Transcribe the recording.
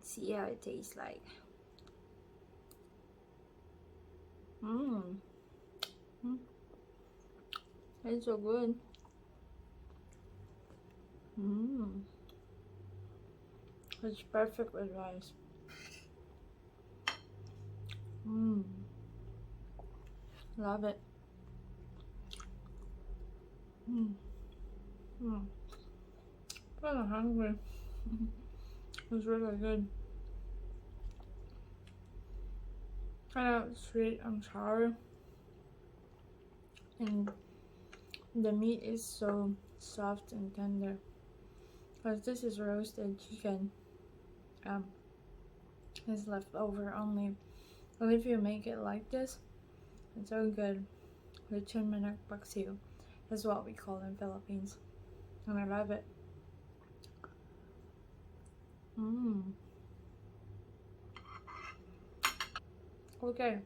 see how it tastes like. Mmm. It's so good. Mmm. It's perfect with rice. Mmm. Love it. Mmm. Mmm. Kind of hungry. It's really good. Kind of sweet and sour. And the meat is so soft and tender. Because this is roasted chicken. It's left over only. And if you make it like this, it's so good. Lechon Manok Paksiw is what we call in Philippines. And I love it. Mmm. Okay.